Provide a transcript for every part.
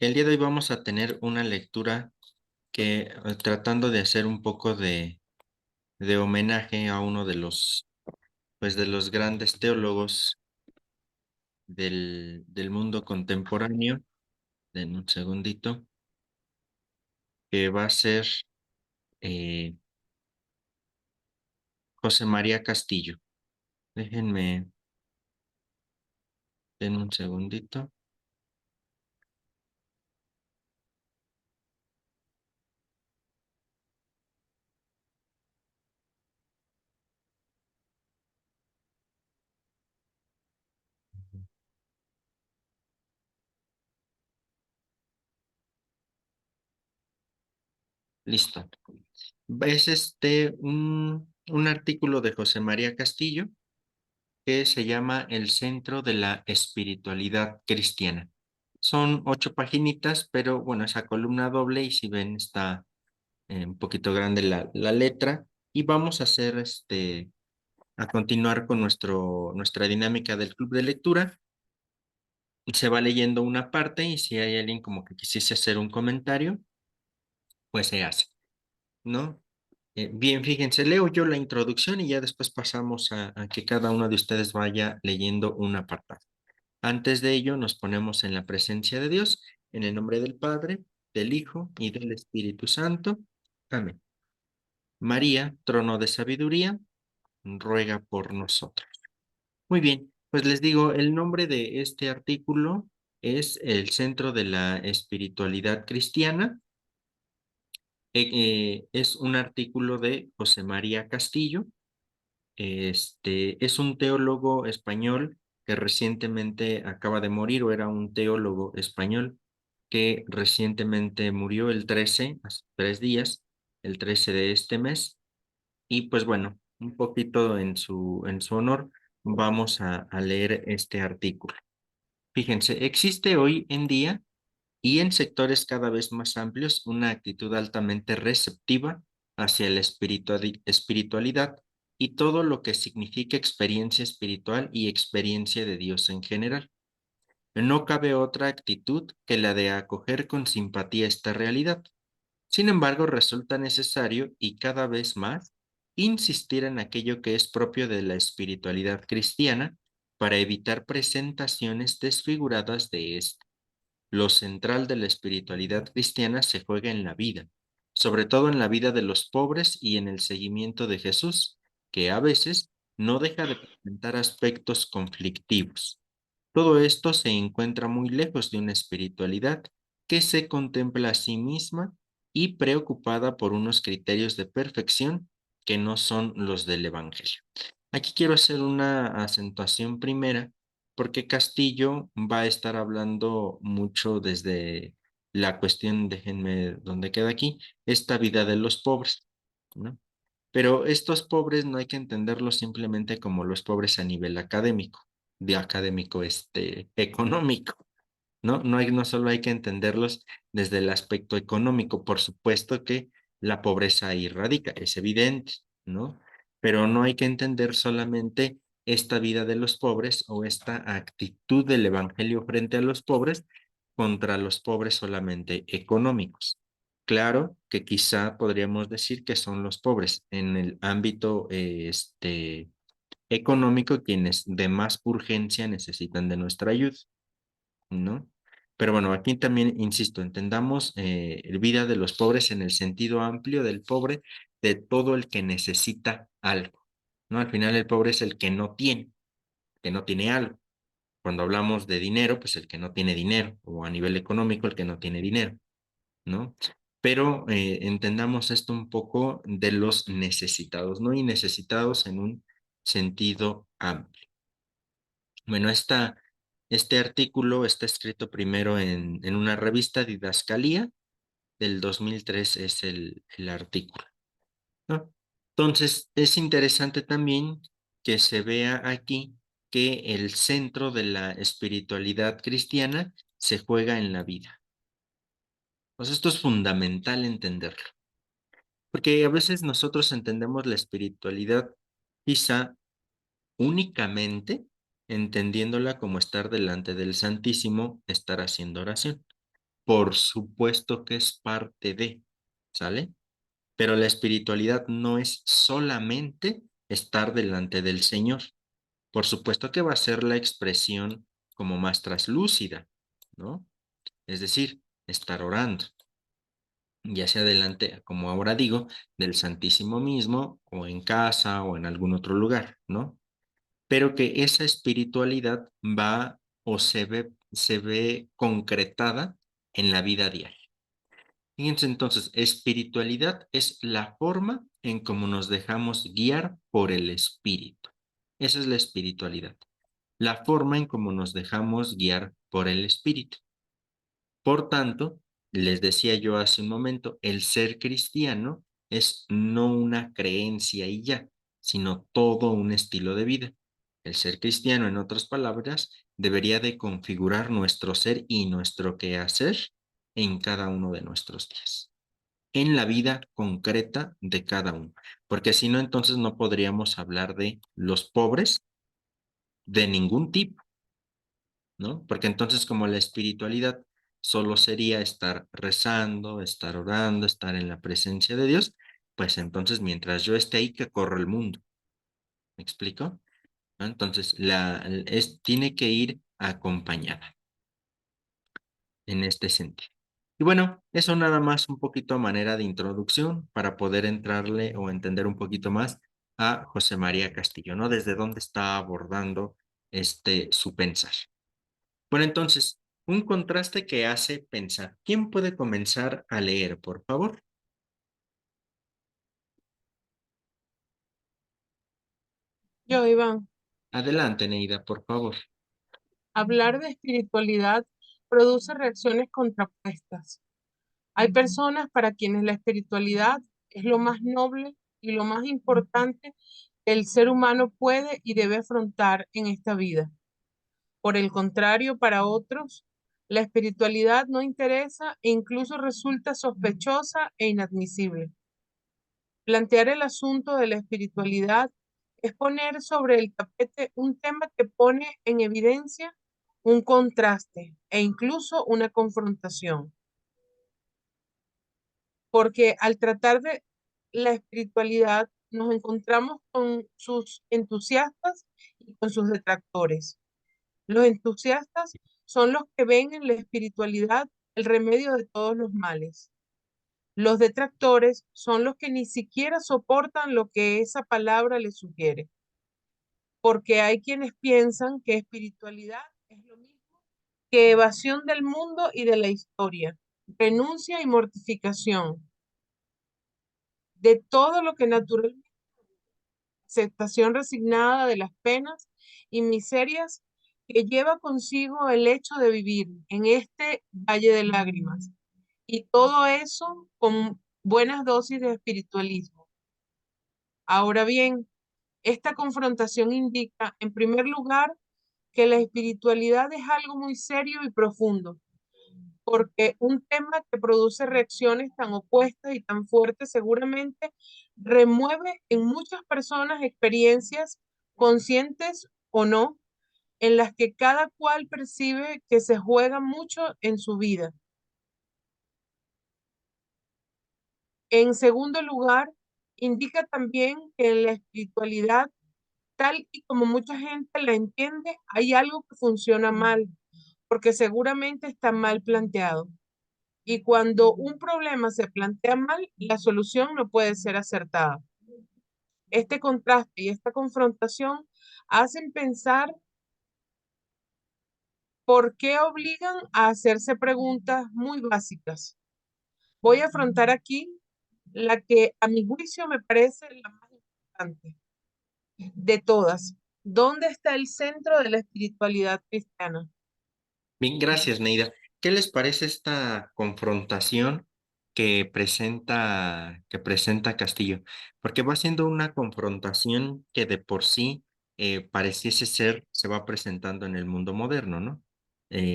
El día de hoy vamos a tener una lectura que tratando de hacer un poco de homenaje a uno de los grandes teólogos del mundo contemporáneo. En un segundito, que va a ser eh, José María Castillo. Déjenme, den un segundito. Listo. Es un artículo de José María Castillo que se llama El Centro de la Espiritualidad Cristiana. Son 8 paginitas, pero bueno, esa columna doble y si ven está un poquito grande la letra y vamos a hacer a continuar con nuestra dinámica del club de lectura. Se va leyendo una parte y si hay alguien como que quisiese hacer un comentario, pues se hace, ¿no? Bien, fíjense, leo yo la introducción y ya después pasamos a que cada uno de ustedes vaya leyendo un apartado. Antes de ello, nos ponemos en la presencia de Dios, en el nombre del Padre, del Hijo y del Espíritu Santo. Amén. María, trono de sabiduría, ruega por nosotros. Muy bien, pues les digo, el nombre de este artículo es El Centro de la Espiritualidad Cristiana. Es un artículo de José María Castillo. Es un teólogo español que recientemente acaba de morir, o era un teólogo español que recientemente murió el 13, hace 3 días, el 13 de este mes. Y pues bueno, un poquito en su honor, vamos a leer este artículo. Fíjense, existe hoy en día y en sectores cada vez más amplios una actitud altamente receptiva hacia la espiritualidad y todo lo que significa experiencia espiritual y experiencia de Dios en general. No cabe otra actitud que la de acoger con simpatía esta realidad. Sin embargo, resulta necesario y cada vez más insistir en aquello que es propio de la espiritualidad cristiana para evitar presentaciones desfiguradas de esta. Lo central de la espiritualidad cristiana se juega en la vida, sobre todo en la vida de los pobres y en el seguimiento de Jesús, que a veces no deja de presentar aspectos conflictivos. Todo esto se encuentra muy lejos de una espiritualidad que se contempla a sí misma y preocupada por unos criterios de perfección que no son los del Evangelio. Aquí quiero hacer una acentuación primera porque Castillo va a estar hablando mucho desde la cuestión, déjenme donde queda aquí, esta vida de los pobres, ¿no? Pero estos pobres no hay que entenderlos simplemente como los pobres a nivel académico, de académico económico, ¿no? No solo hay que entenderlos desde el aspecto económico, por supuesto que la pobreza ahí radica, es evidente, ¿no? Pero no hay que entender solamente esta vida de los pobres o esta actitud del evangelio frente a los pobres contra los pobres solamente económicos. Claro que quizá podríamos decir que son los pobres en el ámbito económico quienes de más urgencia necesitan de nuestra ayuda, ¿no? Pero bueno, aquí también, insisto, entendamos vida de los pobres en el sentido amplio del pobre, de todo el que necesita algo, ¿no? Al final el pobre es el que no tiene algo. Cuando hablamos de dinero, pues el que no tiene dinero, o a nivel económico, el que no tiene dinero, ¿no? Pero entendamos esto un poco de los necesitados, ¿no? Y necesitados en un sentido amplio. Bueno, este artículo está escrito primero en una revista Didascalía, del 2003 es el artículo, ¿no? Entonces, es interesante también que se vea aquí que el centro de la espiritualidad cristiana se juega en la vida. Pues esto es fundamental entenderlo, porque a veces nosotros entendemos la espiritualidad quizá únicamente entendiéndola como estar delante del Santísimo, estar haciendo oración. por supuesto que es parte de, ¿sale? Pero la espiritualidad no es solamente estar delante del Señor. Por supuesto que va a ser la expresión como más traslúcida, ¿no? Es decir, estar orando, ya sea delante, como ahora digo, del Santísimo mismo, o en casa, o en algún otro lugar, ¿no? Pero que esa espiritualidad va o se ve concretada en la vida diaria. Fíjense entonces, espiritualidad es la forma en cómo nos dejamos guiar por el Espíritu. Esa es la espiritualidad, la forma en cómo nos dejamos guiar por el Espíritu. Por tanto, les decía yo hace un momento, el ser cristiano es no una creencia y ya, sino todo un estilo de vida. El ser cristiano, en otras palabras, debería de configurar nuestro ser y nuestro quehacer en cada uno de nuestros días, en la vida concreta de cada uno, porque si no, entonces no podríamos hablar de los pobres de ningún tipo, ¿no? Porque entonces como la espiritualidad solo sería estar rezando, estar orando, estar en la presencia de Dios, pues entonces mientras yo esté ahí, que corro el mundo. ¿Me explico? ¿No? Entonces, tiene que ir acompañada en este sentido. Y bueno, eso nada más un poquito a manera de introducción para poder entrarle o entender un poquito más a José María Castillo, ¿no? Desde dónde está abordando su pensar. Bueno, entonces, un contraste que hace pensar. ¿Quién puede comenzar a leer, por favor? Yo, Iván, Adelante, Neida, por favor. hablar de espiritualidad produce reacciones contrapuestas. Hay personas para quienes la espiritualidad es lo más noble y lo más importante que el ser humano puede y debe afrontar en esta vida. Por el contrario, para otros, la espiritualidad no interesa e incluso resulta sospechosa e inadmisible. Plantear el asunto de la espiritualidad es poner sobre el tapete un tema que pone en evidencia un contraste e incluso una confrontación, porque al tratar de la espiritualidad nos encontramos con sus entusiastas y con sus detractores. Los entusiastas son los que ven en la espiritualidad el remedio de todos los males. Los detractores son los que ni siquiera soportan lo que esa palabra les sugiere, porque hay quienes piensan que espiritualidad es lo mismo que evasión del mundo y de la historia, renuncia y mortificación de todo lo que naturalmente, aceptación resignada de las penas y miserias que lleva consigo el hecho de vivir en este valle de lágrimas. Y todo eso con buenas dosis de espiritualismo. Ahora bien, esta confrontación indica, en primer lugar, que la espiritualidad es algo muy serio y profundo, porque un tema que produce reacciones tan opuestas y tan fuertes seguramente remueve en muchas personas experiencias conscientes o no, en las que cada cual percibe que se juega mucho en su vida. En segundo lugar, indica también que en la espiritualidad, tal y como mucha gente la entiende, hay algo que funciona mal, porque seguramente está mal planteado. Y cuando un problema se plantea mal, la solución no puede ser acertada. Este contraste y esta confrontación hacen pensar por qué obligan a hacerse preguntas muy básicas. Voy a afrontar aquí la que a mi juicio me parece la más importante de todas. ¿Dónde está el centro de la espiritualidad cristiana? Bien, gracias, Neida. ¿Qué les parece esta confrontación que presenta Castillo? Porque va siendo una confrontación que de por sí pareciese ser, se va presentando en el mundo moderno, ¿no?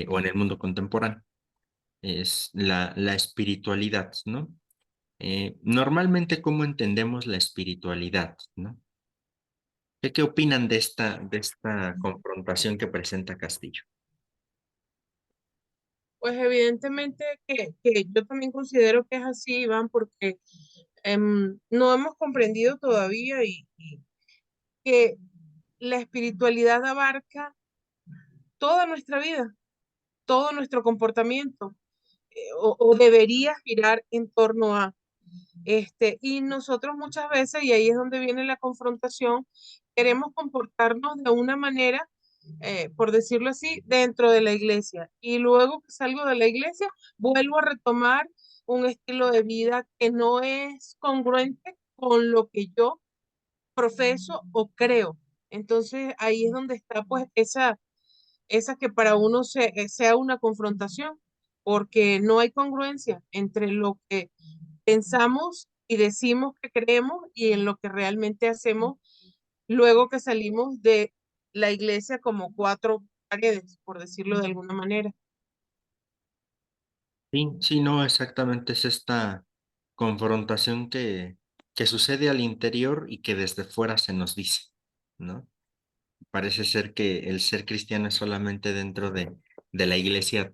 O en el mundo contemporáneo. Es la espiritualidad, ¿no? Normalmente, ¿cómo entendemos la espiritualidad, ¿no? ¿Qué opinan de esta confrontación que presenta Castillo? Pues evidentemente que yo también considero que es así, Iván, porque no hemos comprendido todavía y que la espiritualidad abarca toda nuestra vida, todo nuestro comportamiento, o debería girar en torno a y nosotros muchas veces, y ahí es donde viene la confrontación, queremos comportarnos de una manera, por decirlo así, dentro de la iglesia. Y luego que salgo de la iglesia, vuelvo a retomar un estilo de vida que no es congruente con lo que yo profeso o creo. Entonces ahí es donde está pues esa que para uno sea una confrontación, porque no hay congruencia entre lo que pensamos y decimos que creemos y en lo que realmente hacemos luego que salimos de la iglesia como cuatro paredes, por decirlo de alguna manera. Sí, sí, no, exactamente es esta confrontación que sucede al interior y que desde fuera se nos dice, ¿no? Parece ser que el ser cristiano es solamente dentro de la iglesia,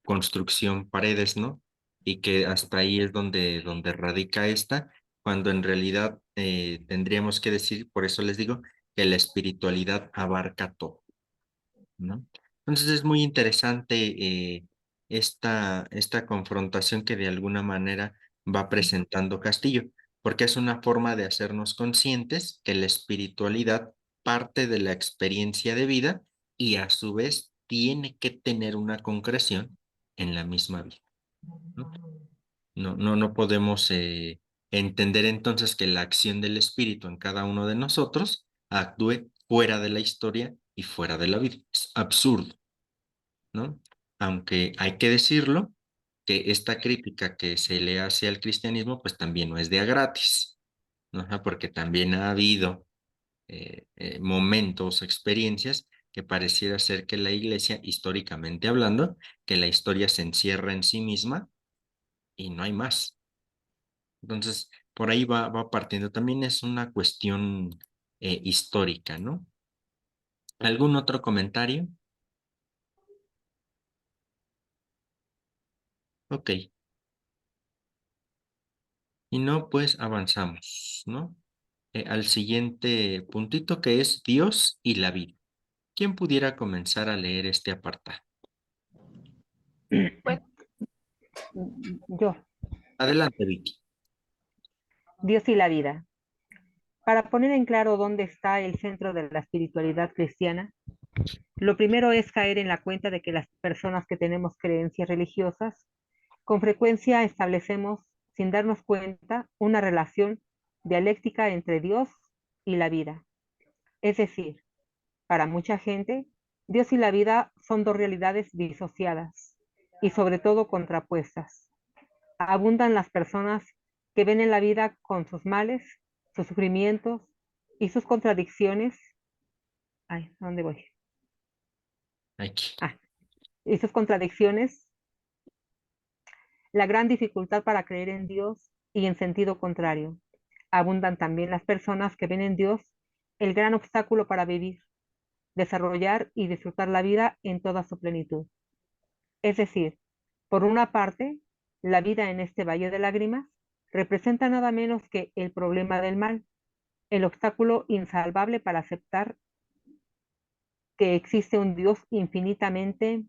construcción, paredes, ¿no? Y que hasta ahí es donde radica esta, cuando en realidad tendríamos que decir, por eso les digo, que la espiritualidad abarca todo, ¿no? Entonces es muy interesante esta confrontación que de alguna manera va presentando Castillo, porque es una forma de hacernos conscientes que la espiritualidad parte de la experiencia de vida y a su vez tiene que tener una concreción en la misma vida, ¿no? No podemos entender entonces que la acción del espíritu en cada uno de nosotros actúe fuera de la historia y fuera de la vida. Es absurdo, ¿no? Aunque hay que decirlo, que esta crítica que se le hace al cristianismo, pues también no es de a gratis, ¿no? Ajá, porque también ha habido momentos, experiencias que pareciera ser que la iglesia, históricamente hablando, que la historia se encierra en sí misma y no hay más. Entonces, por ahí va partiendo. También es una cuestión histórica, ¿no? ¿Algún otro comentario? Ok. Y no, pues avanzamos, ¿no? Al siguiente puntito que es Dios y la vida. ¿Quién pudiera comenzar a leer este apartado? Pues Yo, Adelante, Vicky. Dios y la vida. Para poner en claro dónde está el centro de la espiritualidad cristiana, lo primero es caer en la cuenta de que las personas que tenemos creencias religiosas, con frecuencia establecemos, sin darnos cuenta, una relación dialéctica entre Dios y la vida. Es decir, para mucha gente, Dios y la vida son dos realidades disociadas y sobre todo contrapuestas. Abundan las personas que ven en la vida con sus males, sus sufrimientos y sus contradicciones. Ay, ¿a dónde voy? Aquí. Ah, y sus contradicciones, la gran dificultad para creer en Dios y en sentido contrario. Abundan también las personas que ven en Dios el gran obstáculo para vivir, desarrollar y disfrutar la vida en toda su plenitud. Es decir, por una parte, la vida en este valle de lágrimas representa nada menos que el problema del mal, el obstáculo insalvable para aceptar que existe un Dios infinitamente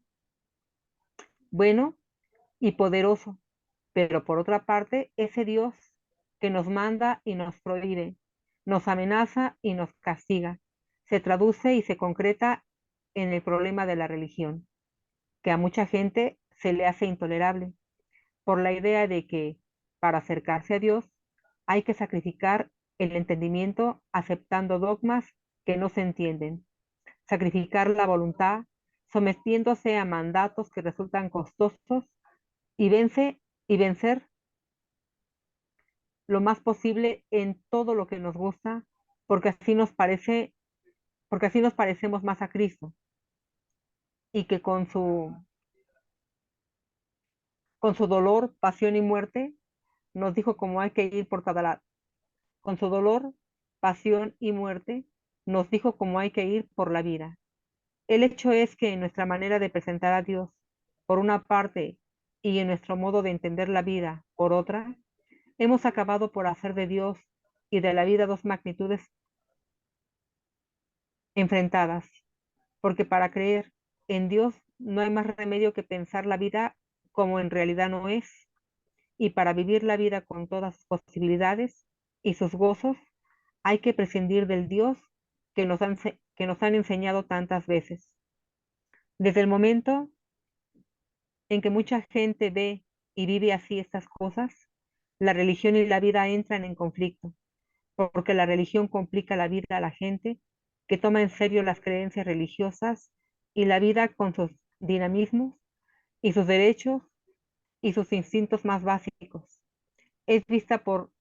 bueno y poderoso, pero por otra parte, ese Dios que nos manda y nos prohíbe, nos amenaza y nos castiga, se traduce y se concreta en el problema de la religión, que a mucha gente se le hace intolerable, por la idea de que para acercarse a Dios hay que sacrificar el entendimiento aceptando dogmas que no se entienden, sacrificar la voluntad, sometiéndose a mandatos que resultan costosos y vencer lo más posible en todo lo que nos gusta, porque así nos parece, porque así nos parecemos más a Cristo y que con su dolor, pasión y muerte nos dijo cómo hay que ir por cada lado. Con su dolor, pasión y muerte nos dijo cómo hay que ir por la vida. El hecho es que nuestra manera de presentar a Dios por una parte, y en nuestro modo de entender la vida, por otra, hemos acabado por hacer de Dios y de la vida dos magnitudes enfrentadas, porque para creer en Dios no hay más remedio que pensar la vida como en realidad no es, y para vivir la vida con todas sus posibilidades y sus gozos, hay que prescindir del Dios que nos han enseñado tantas veces. Desde el momento en que mucha gente ve y vive así estas cosas, la religión y la vida entran en conflicto, porque la religión complica la vida a la gente que toma en serio las creencias religiosas y la vida con sus dinamismos y sus derechos y sus instintos más básicos. Es vista por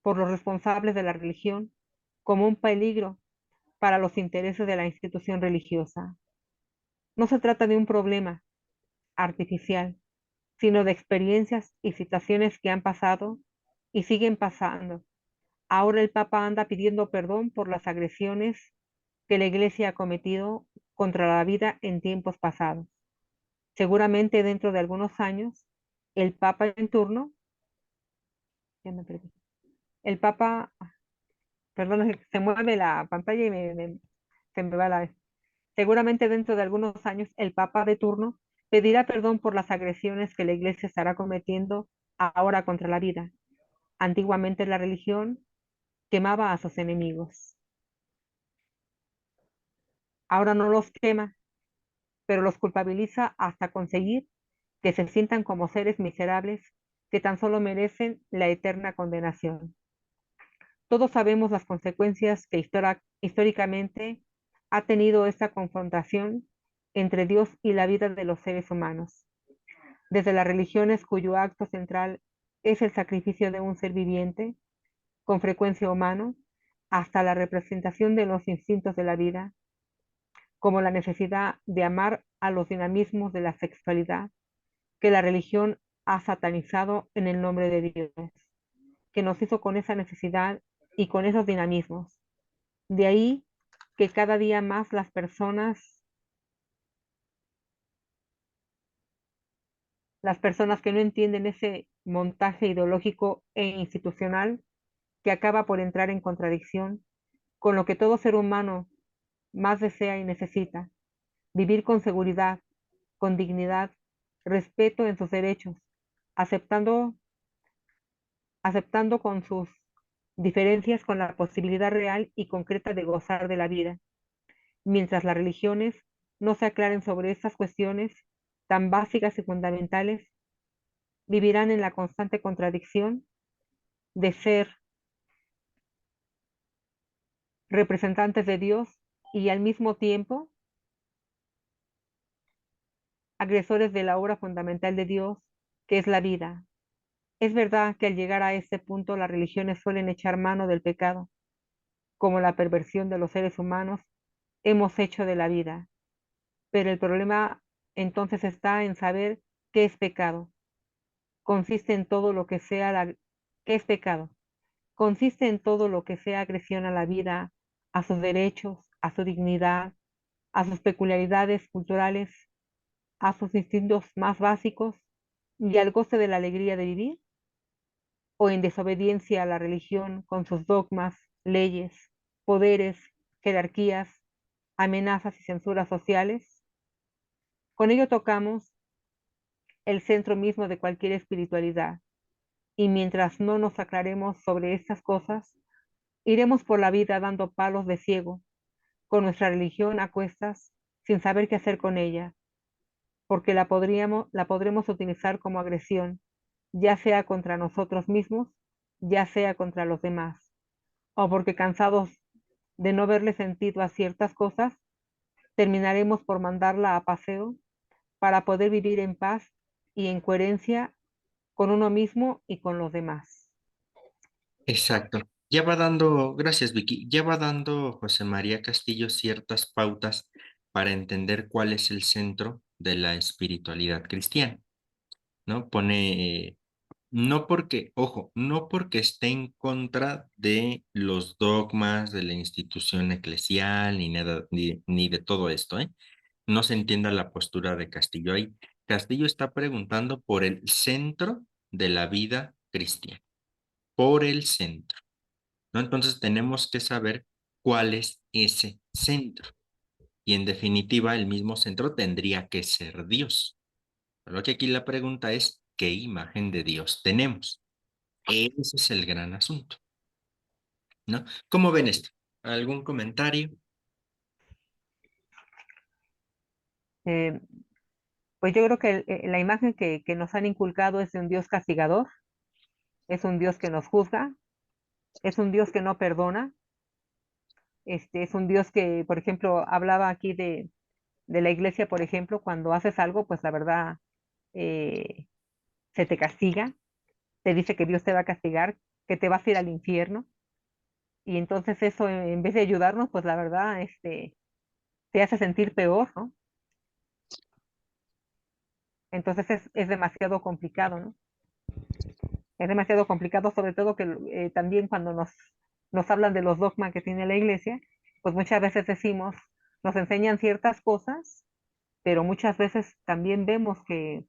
los responsables de la religión como un peligro para los intereses de la institución religiosa. No se trata de un problema artificial, sino de experiencias y situaciones que han pasado y siguen pasando. Ahora el Papa anda pidiendo perdón por las agresiones que la Iglesia ha cometido contra la vida en tiempos pasados. Seguramente dentro de algunos años, el Papa en turno, ya me perdí, el Papa, perdón, se mueve la pantalla y se me va la... Seguramente dentro de algunos años, el Papa de turno pedirá perdón por las agresiones que la Iglesia estará cometiendo ahora contra la vida. Antiguamente la religión quemaba a sus enemigos. Ahora no los quema, pero los culpabiliza hasta conseguir que se sientan como seres miserables que tan solo merecen la eterna condenación. Todos sabemos las consecuencias que históricamente ha tenido esta confrontación entre Dios y la vida de los seres humanos, desde las religiones cuyo acto central es el sacrificio de un ser viviente, con frecuencia humano, hasta la representación de los instintos de la vida, como la necesidad de amar a los dinamismos de la sexualidad, que la religión ha satanizado en el nombre de Dios, que nos hizo con esa necesidad y con esos dinamismos. De ahí que cada día más las personas que no entienden ese montaje ideológico e institucional que acaba por entrar en contradicción con lo que todo ser humano más desea y necesita, vivir con seguridad, con dignidad, respeto en sus derechos, aceptando, aceptando con sus diferencias con la posibilidad real y concreta de gozar de la vida, mientras las religiones no se aclaren sobre estas cuestiones tan básicas y fundamentales, vivirán en la constante contradicción de ser representantes de Dios y al mismo tiempo agresores de la obra fundamental de Dios, que es la vida. Es verdad que al llegar a este punto las religiones suelen echar mano del pecado, como la perversión de los seres humanos hemos hecho de la vida, pero el problema entonces está en saber qué es pecado. Consiste en todo lo que sea ¿qué es pecado? Consiste en todo lo que sea agresión a la vida, a sus derechos, a su dignidad, a sus peculiaridades culturales, a sus instintos más básicos y al goce de la alegría de vivir, o en desobediencia a la religión con sus dogmas, leyes, poderes, jerarquías, amenazas y censuras sociales. Con ello tocamos el centro mismo de cualquier espiritualidad, y mientras no nos aclaremos sobre estas cosas, iremos por la vida dando palos de ciego, con nuestra religión a cuestas, sin saber qué hacer con ella, porque la podremos utilizar como agresión, ya sea contra nosotros mismos, ya sea contra los demás, o porque cansados de no verle sentido a ciertas cosas, terminaremos por mandarla a paseo para poder vivir en paz y en coherencia con uno mismo y con los demás. Exacto. Ya va dando, gracias Vicky, ya va dando José María Castillo ciertas pautas para entender cuál es el centro de la espiritualidad cristiana, ¿no? Pone, no porque, ojo, no porque esté en contra de los dogmas de la institución eclesial ni nada, ni de todo esto, ¿eh? No se entienda la postura de Castillo ahí, Castillo está preguntando por el centro de la vida cristiana, por el centro, ¿no? Entonces tenemos que saber cuál es ese centro. Y en definitiva, el mismo centro tendría que ser Dios. Solo que aquí la pregunta es, ¿qué imagen de Dios tenemos? Ese es el gran asunto, ¿no? ¿Cómo ven esto? ¿Algún comentario? Eh, pues yo creo que la imagen que nos han inculcado es de un Dios castigador, es un Dios que nos juzga, es un Dios que no perdona, es un Dios que, por ejemplo, hablaba aquí de la iglesia, por ejemplo, cuando haces algo, pues la verdad eh, se te castiga, te dice que Dios te va a castigar, que te vas a ir al infierno, y entonces eso en vez de ayudarnos, pues la verdad, te hace sentir peor, ¿no? Entonces es demasiado complicado, ¿no? Es demasiado complicado, sobre todo que también cuando nos hablan de los dogmas que tiene la iglesia, pues muchas veces decimos, nos enseñan ciertas cosas, pero muchas veces también vemos que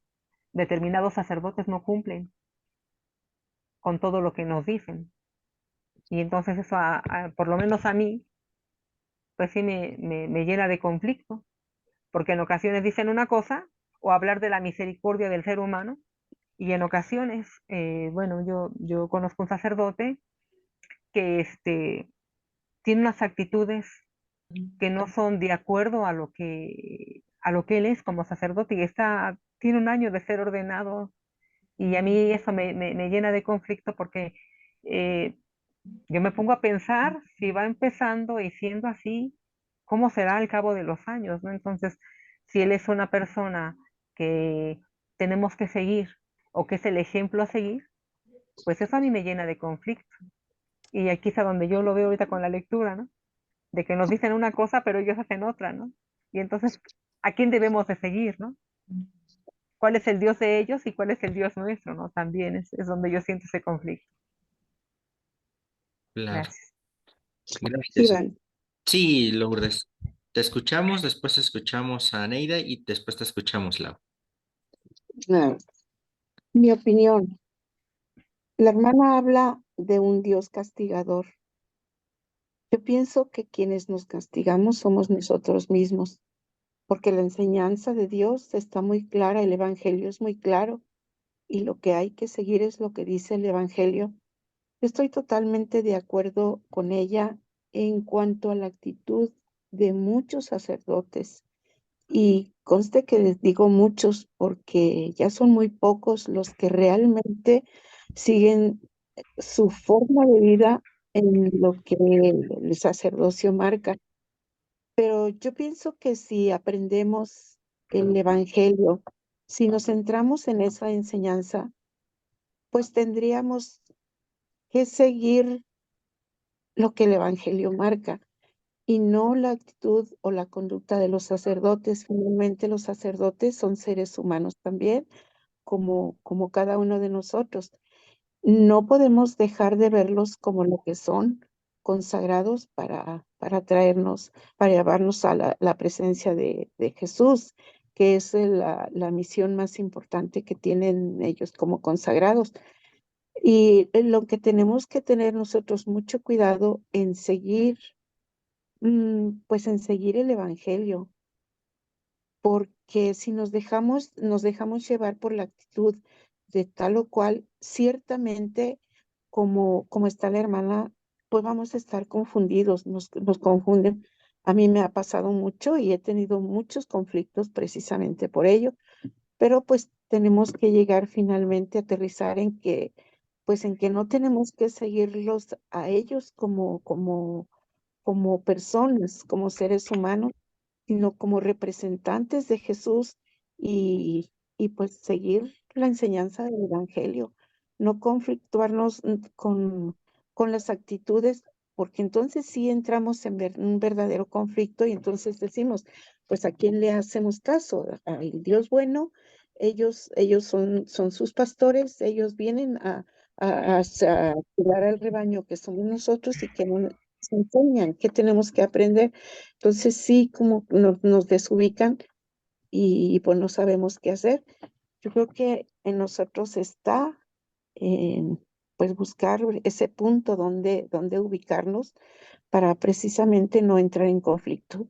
determinados sacerdotes no cumplen con todo lo que nos dicen. Y entonces eso, por lo menos a mí, pues sí me llena de conflicto, porque en ocasiones dicen una cosa o hablar de la misericordia del ser humano, y en ocasiones, bueno, yo conozco un sacerdote que tiene unas actitudes que no son de acuerdo a lo que él es como sacerdote y tiene un año de ser ordenado y a mí eso me llena de conflicto porque eh, yo me pongo a pensar si va empezando y siendo así, ¿cómo será al cabo de los años, ¿no? Entonces, si él es una persona que tenemos que seguir o que es el ejemplo a seguir, pues eso a mí me llena de conflicto. Y aquí es a donde yo lo veo ahorita con la lectura, ¿no? De que nos dicen una cosa, pero ellos hacen otra, ¿no? Y entonces, ¿a quién debemos de seguir, ¿no? ¿Cuál es el Dios de ellos y cuál es el Dios nuestro, ¿no? También es donde yo siento ese conflicto. Claro, Gracias. gracias. Iván, Sí, Lourdes. Te escuchamos, después escuchamos a Neida y después te escuchamos, Lau. ah, mi opinión, la hermana habla de un Dios castigador. Yo pienso que quienes nos castigamos somos nosotros mismos, porque la enseñanza de Dios está muy clara, el Evangelio es muy claro, y lo que hay que seguir es lo que dice el Evangelio. Estoy totalmente de acuerdo con ella en cuanto a la actitud de muchos sacerdotes. Y conste que les digo muchos porque ya son muy pocos los que realmente siguen su forma de vida en lo que el sacerdocio marca. Pero yo pienso que si aprendemos el Evangelio, si nos centramos en esa enseñanza, pues tendríamos que seguir lo que el Evangelio marca y no la actitud o la conducta de los sacerdotes. Finalmente, los sacerdotes son seres humanos también, como cada uno de nosotros. No podemos dejar de verlos como lo que son, consagrados para traernos, para llevarnos a la presencia de Jesús, que es la misión más importante que tienen ellos como consagrados. Y lo que tenemos que tener nosotros mucho cuidado en seguir, pues en seguir el Evangelio, porque si nos dejamos llevar por la actitud de tal o cual, ciertamente, como está la hermana, pues vamos a estar confundidos, nos confunden. A mí me ha pasado mucho y he tenido muchos conflictos precisamente por ello, pero pues tenemos que llegar finalmente a aterrizar en que, pues en que no tenemos que seguirlos a ellos como personas, como seres humanos, sino como representantes de Jesús y pues seguir la enseñanza del Evangelio, no conflictuarnos con las actitudes, porque entonces sí entramos en un verdadero conflicto y entonces decimos, pues ¿a quién le hacemos caso? ¿Al Dios bueno? Ellos son sus pastores, ellos vienen a cuidar al rebaño que somos nosotros y que no nos enseñan, que tenemos que aprender. Entonces sí, como nos desubican y pues no sabemos qué hacer. Yo creo que en nosotros está pues buscar ese punto donde ubicarnos para precisamente no entrar en conflicto.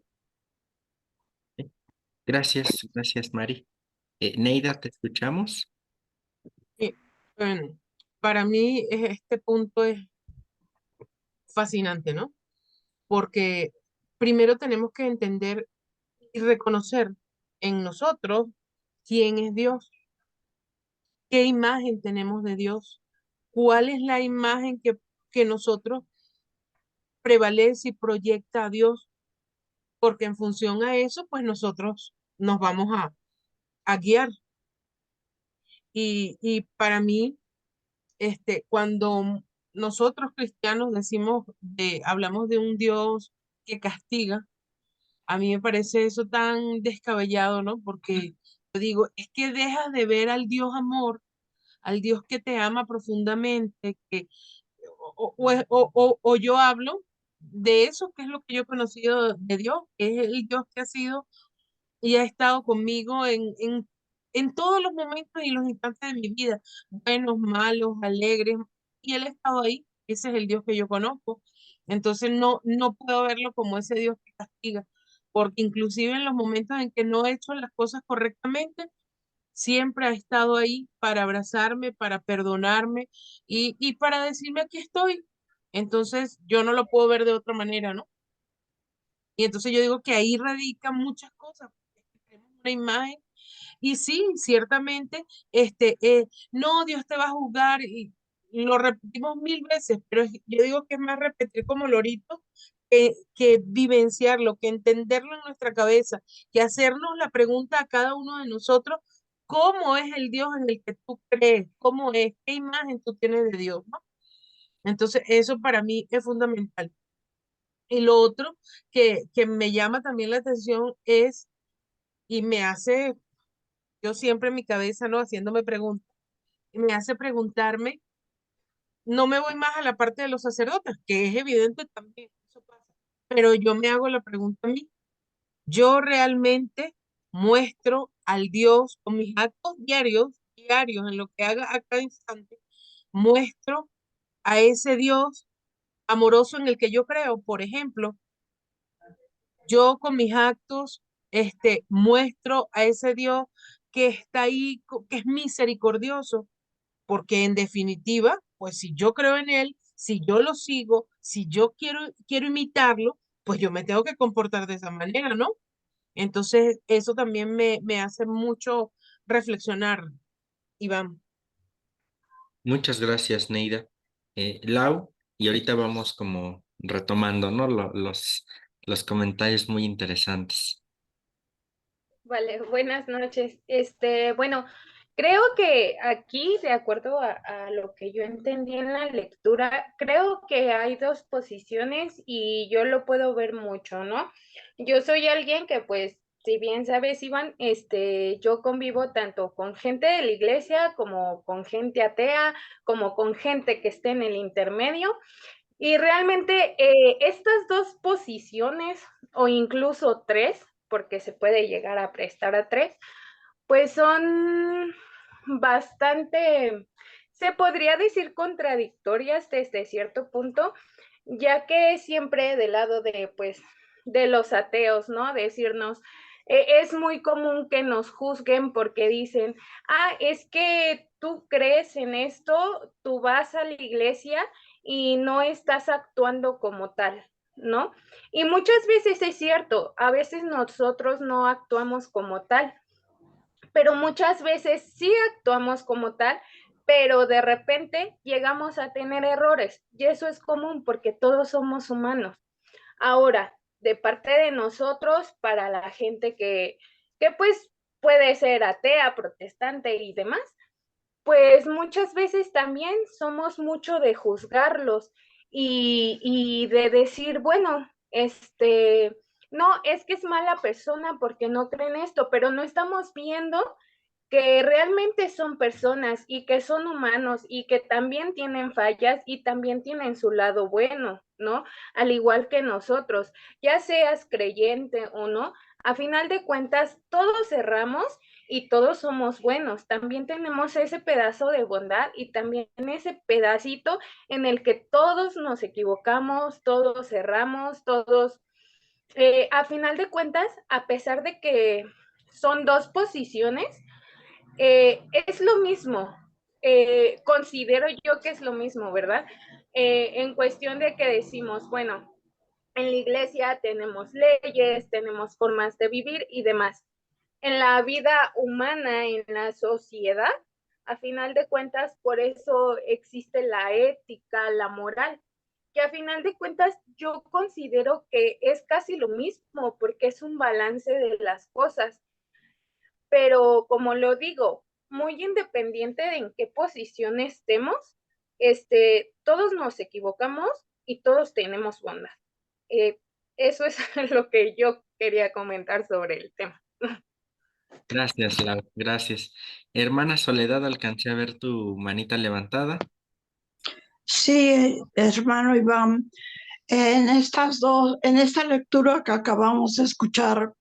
Gracias, gracias, Mari. Neida, ¿te escuchamos? Sí, bueno, para mí este punto es fascinante, ¿no? Porque primero tenemos que entender y reconocer en nosotros quién es Dios, qué imagen tenemos de Dios, cuál es la imagen que nosotros prevalece y proyecta a Dios, porque en función a eso, pues nosotros nos vamos a guiar. Y para mí, cuando nosotros cristianos hablamos de un Dios que castiga, a mí me parece eso tan descabellado, ¿no? Porque yo digo, es que dejas de ver al Dios amor, al Dios que te ama profundamente, o yo hablo de eso, que es lo que yo he conocido de Dios, que es el Dios que ha sido y ha estado conmigo en todos los momentos y los instantes de mi vida, buenos, malos, alegres, y Él ha estado ahí. Ese es el Dios que yo conozco. Entonces no puedo verlo como ese Dios que castiga, porque inclusive en los momentos en que no he hecho las cosas correctamente, siempre ha estado ahí para abrazarme, para perdonarme y para decirme aquí estoy. Entonces yo no lo puedo ver de otra manera, ¿no? Y entonces yo digo que ahí radican muchas cosas, porque tenemos una imagen y sí, ciertamente, no, Dios te va a juzgar y lo repetimos mil veces, pero yo digo que es más repetir como lorito que vivenciarlo, que entenderlo en nuestra cabeza, que hacernos la pregunta a cada uno de nosotros, ¿cómo es el Dios en el que tú crees? ¿Cómo es? ¿Qué imagen tú tienes de Dios? ¿No? Entonces, eso para mí es fundamental. Y lo otro que me llama también la atención es, y me hace yo siempre en mi cabeza, ¿no? Haciéndome preguntas, y me hace preguntarme, no me voy más a la parte de los sacerdotes, que es evidente también, eso pasa, pero yo me hago la pregunta a mí, yo realmente muestro al Dios con mis actos diarios, en lo que haga a cada instante, muestro a ese Dios amoroso en el que yo creo, por ejemplo, yo con mis actos, muestro a ese Dios que está ahí, que es misericordioso, porque en definitiva, pues si yo creo en él, si yo lo sigo, si yo quiero imitarlo, pues yo me tengo que comportar de esa manera, ¿no? Entonces, eso también me hace mucho reflexionar, Iván. Muchas gracias, Neida. Lau, y ahorita vamos como retomando, ¿no? Los comentarios muy interesantes. Vale, buenas noches. Bueno, creo que aquí, de acuerdo a lo que yo entendí en la lectura, creo que hay dos posiciones y yo lo puedo ver mucho, ¿no? Yo soy alguien que, pues, si bien sabes, Iván, yo convivo tanto con gente de la iglesia como con gente atea, como con gente que esté en el intermedio. Y realmente estas dos posiciones, o incluso tres, porque se puede llegar a prestar a tres, pues son bastante, se podría decir contradictorias desde cierto punto, ya que siempre del lado de, pues, de los ateos, ¿no? Decirnos, es muy común que nos juzguen porque dicen, es que tú crees en esto, tú vas a la iglesia y no estás actuando como tal, ¿no? Y muchas veces es cierto, a veces nosotros no actuamos como tal, pero muchas veces sí actuamos como tal, pero de repente llegamos a tener errores y eso es común porque todos somos humanos. Ahora, de parte de nosotros, para la gente que pues puede ser atea, protestante y demás, pues muchas veces también somos mucho de juzgarlos y de decir, bueno, no, es que es mala persona porque no creen esto, pero no estamos viendo que realmente son personas y que son humanos y que también tienen fallas y también tienen su lado bueno, ¿no? Al igual que nosotros, ya seas creyente o no, A final de cuentas, todos erramos y todos somos buenos. También tenemos ese pedazo de bondad y también ese pedacito en el que todos nos equivocamos, todos erramos, todos, a final de cuentas, a pesar de que son dos posiciones, es lo mismo. Considero yo que es lo mismo, ¿verdad? En cuestión de que decimos, bueno, en la iglesia tenemos leyes, tenemos formas de vivir y demás. En la vida humana, en la sociedad, a final de cuentas, por eso existe la ética, la moral, que a final de cuentas yo considero que es casi lo mismo, porque es un balance de las cosas. Pero como lo digo, muy independiente de en qué posición estemos, todos nos equivocamos y todos tenemos bondad. Eh, Eso es lo que yo quería comentar sobre el tema. Gracias, Lau, gracias. Hermana Soledad, alcancé a ver tu manita levantada. Sí, hermano Iván, en esta lectura que acabamos de escuchar,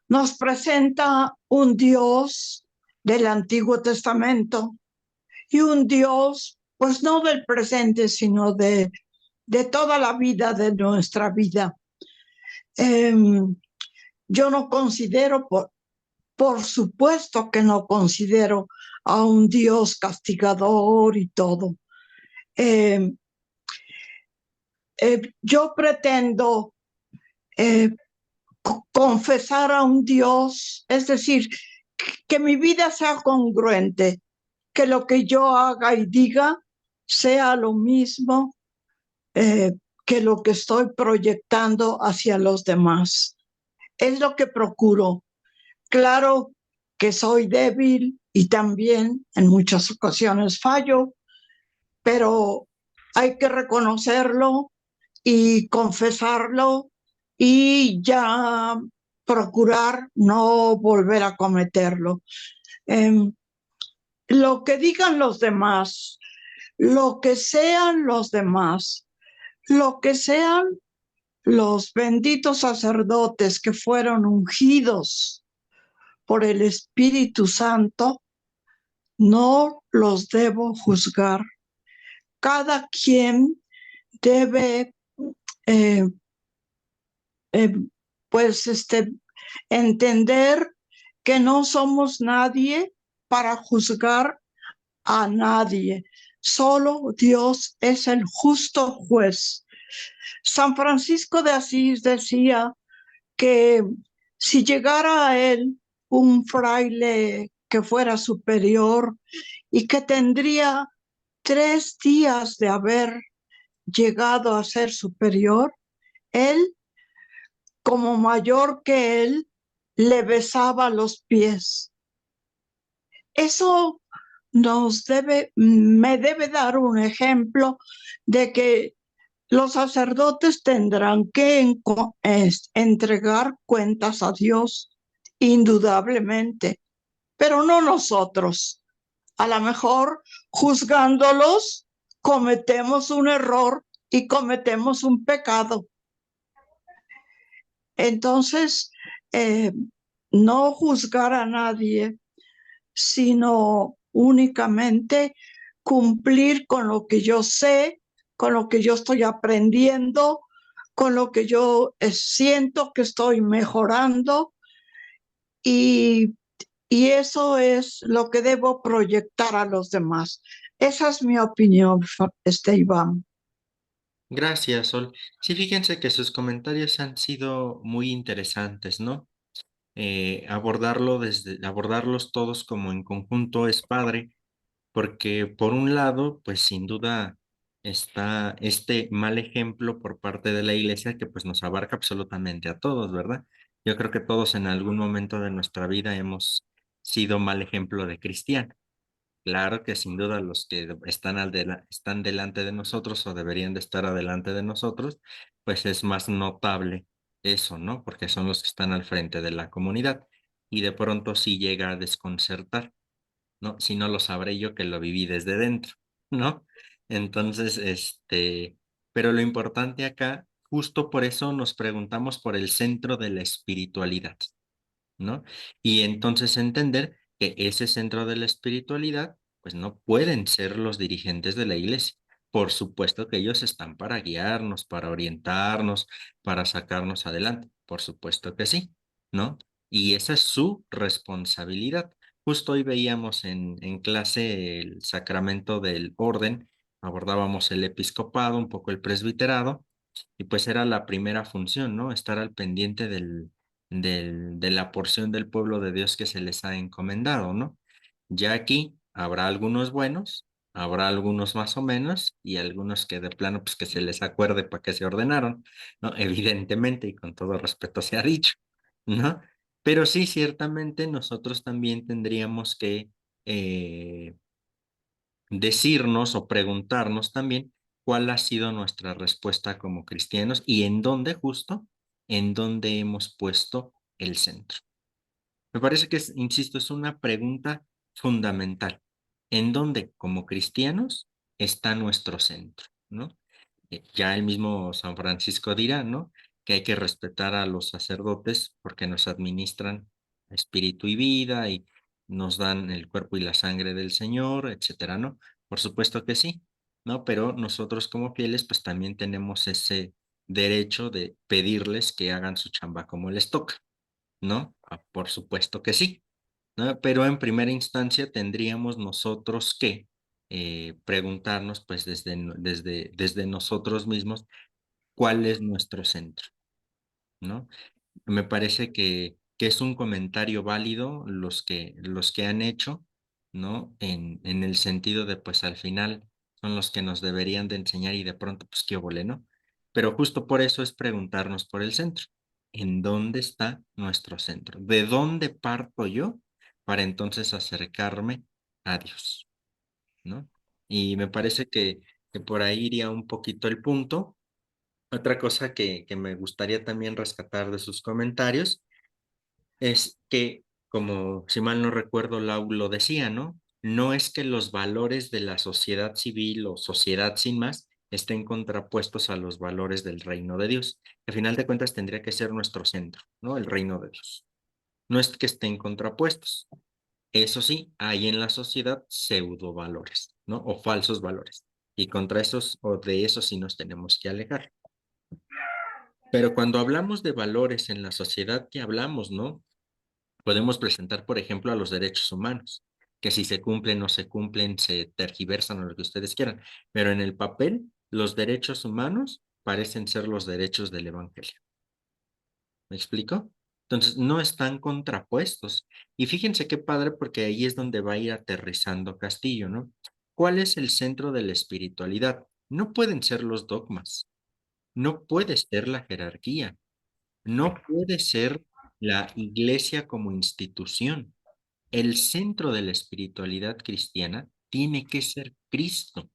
nos presenta un Dios del Antiguo Testamento y un Dios, pues no del presente, sino de toda la vida, de nuestra vida. Yo no considero, por supuesto que no considero a un Dios castigador y todo. Yo pretendo confesar a un Dios, es decir, que mi vida sea congruente, que lo que yo haga y diga sea lo mismo que lo que estoy proyectando hacia los demás. Es lo que procuro. Claro que soy débil y también en muchas ocasiones fallo, pero hay que reconocerlo y confesarlo y ya procurar no volver a cometerlo. Lo que digan los demás, lo que sean los demás, lo que sean los benditos sacerdotes que fueron ungidos por el Espíritu Santo, no los debo juzgar. Cada quien debe eh, eh, pues entender que no somos nadie para juzgar a nadie. Solo Dios es el justo juez. San Francisco de Asís decía que si llegara a él un fraile que fuera superior y que tendría 3 días de haber llegado a ser superior, él, como mayor que él, le besaba los pies. Eso me debe dar un ejemplo de que los sacerdotes tendrán que entregar cuentas a Dios, indudablemente, pero no nosotros. A lo mejor, juzgándolos, cometemos un error y cometemos un pecado. Entonces, no juzgar a nadie, sino únicamente cumplir con lo que yo sé, con lo que yo estoy aprendiendo, con lo que yo siento que estoy mejorando y eso es lo que debo proyectar a los demás. Esa es mi opinión, Iván. Gracias, Sol. Sí, fíjense que sus comentarios han sido muy interesantes, ¿no? Abordarlos todos como en conjunto es padre, porque por un lado, pues sin duda está este mal ejemplo por parte de la iglesia que pues nos abarca absolutamente a todos, ¿verdad? Yo creo que todos en algún momento de nuestra vida hemos sido mal ejemplo de cristiano. Claro que sin duda los que están delante de nosotros o deberían de estar adelante de nosotros, pues es más notable eso, ¿no? Porque son los que están al frente de la comunidad y de pronto sí llega a desconcertar, ¿no? Si no lo sabré yo que lo viví desde dentro, ¿no? Entonces, pero lo importante acá justo por eso nos preguntamos por el centro de la espiritualidad, ¿no? Y entonces entender que ese centro de la espiritualidad, pues no pueden ser los dirigentes de la iglesia. Por supuesto que ellos están para guiarnos, para orientarnos, para sacarnos adelante. Por supuesto que sí, ¿no? Y esa es su responsabilidad. Justo hoy veíamos en clase el sacramento del orden, abordábamos el episcopado, un poco el presbiterado, y pues era la primera función, ¿no? Estar al pendiente de la porción del pueblo de Dios que se les ha encomendado, ¿no? Ya aquí habrá algunos buenos, habrá algunos más o menos y algunos que de plano pues que se les acuerde para que se ordenaron, ¿no? Evidentemente y con todo respeto se ha dicho, ¿no? Pero sí, ciertamente nosotros también tendríamos que decirnos o preguntarnos también cuál ha sido nuestra respuesta como cristianos y en dónde justo, en dónde hemos puesto el centro. Me parece que, insisto, es una pregunta fundamental. ¿En dónde, como cristianos, está nuestro centro? ¿No? Ya el mismo San Francisco dirá, ¿no? Que hay que respetar a los sacerdotes porque nos administran espíritu y vida y nos dan el cuerpo y la sangre del Señor, etcétera, ¿no? Por supuesto que sí, ¿no? Pero nosotros como fieles, pues también tenemos ese derecho de pedirles que hagan su chamba como les toca, ¿no? Por supuesto que sí, ¿no? Pero en primera instancia tendríamos nosotros que preguntarnos, pues desde nosotros mismos, cuál es nuestro centro, ¿no? Me parece que es un comentario válido los que han hecho, ¿no? En el sentido de, pues al final son los que nos deberían de enseñar y de pronto, pues qué obole, ¿no? Pero justo por eso es preguntarnos por el centro. ¿En dónde está nuestro centro? ¿De dónde parto yo para entonces acercarme a Dios, ¿no? Y me parece que por ahí iría un poquito el punto. Otra cosa que me gustaría también rescatar de sus comentarios es que, como si mal no recuerdo, Lau lo decía, ¿no? No es que los valores de la sociedad civil o sociedad sin más estén contrapuestos a los valores del reino de Dios. Al final de cuentas tendría que ser nuestro centro, ¿no? El reino de Dios. No es que estén contrapuestos. Eso sí, hay en la sociedad pseudo valores, ¿no? O falsos valores. Y contra esos o de esos sí nos tenemos que alejar. Pero cuando hablamos de valores en la sociedad, ¿qué hablamos, no? Podemos presentar, por ejemplo, a los derechos humanos, que si se cumplen o se cumplen, se tergiversan o lo que ustedes quieran, pero en el papel, los derechos humanos parecen ser los derechos del Evangelio. ¿Me explico? Entonces, no están contrapuestos. Y fíjense qué padre, porque ahí es donde va a ir aterrizando Castillo, ¿no? ¿Cuál es el centro de la espiritualidad? No pueden ser los dogmas, no puede ser la jerarquía, no puede ser la iglesia como institución. El centro de la espiritualidad cristiana tiene que ser Cristo,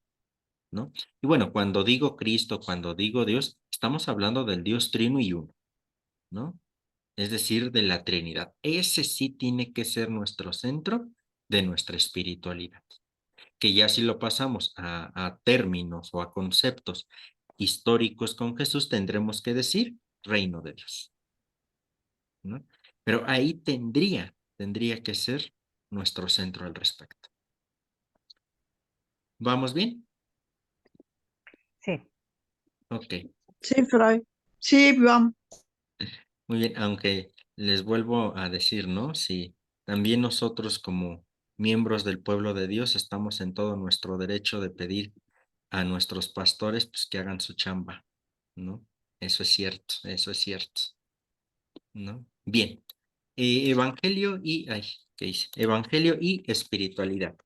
¿no? Y bueno, cuando digo Cristo, cuando digo Dios, estamos hablando del Dios trino y uno, ¿no? Es decir, de la Trinidad. Ese sí tiene que ser nuestro centro de nuestra espiritualidad. Que ya si lo pasamos a términos o a conceptos históricos con Jesús, tendremos que decir reino de Dios, ¿no? Pero ahí tendría que ser nuestro centro al respecto. ¿Vamos bien? Sí. Ok, Sí, Fray. Sí, vamos. muy bien, aunque les vuelvo a decir, ¿no? Si también nosotros como miembros del pueblo de Dios estamos en todo nuestro derecho de pedir a nuestros pastores pues que hagan su chamba, ¿no? Eso es cierto, ¿no? Bien, Evangelio y, ay, ¿qué hice? Evangelio y espiritualidad.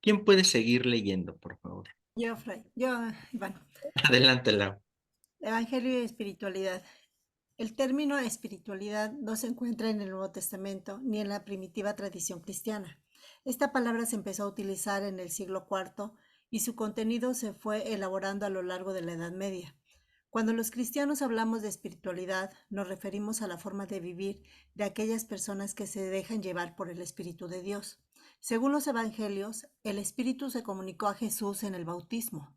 ¿Quién puede seguir leyendo, por favor? Yo, Fray, yo, bueno, Adelante, Lau. Evangelio y espiritualidad. El término espiritualidad no se encuentra en el Nuevo Testamento ni en la primitiva tradición cristiana. Esta palabra se empezó a utilizar en el siglo IV y su contenido se fue elaborando a lo largo de la Edad Media. Cuando los cristianos hablamos de espiritualidad, nos referimos a la forma de vivir de aquellas personas que se dejan llevar por el Espíritu de Dios. Según los evangelios, el Espíritu se comunicó a Jesús en el bautismo.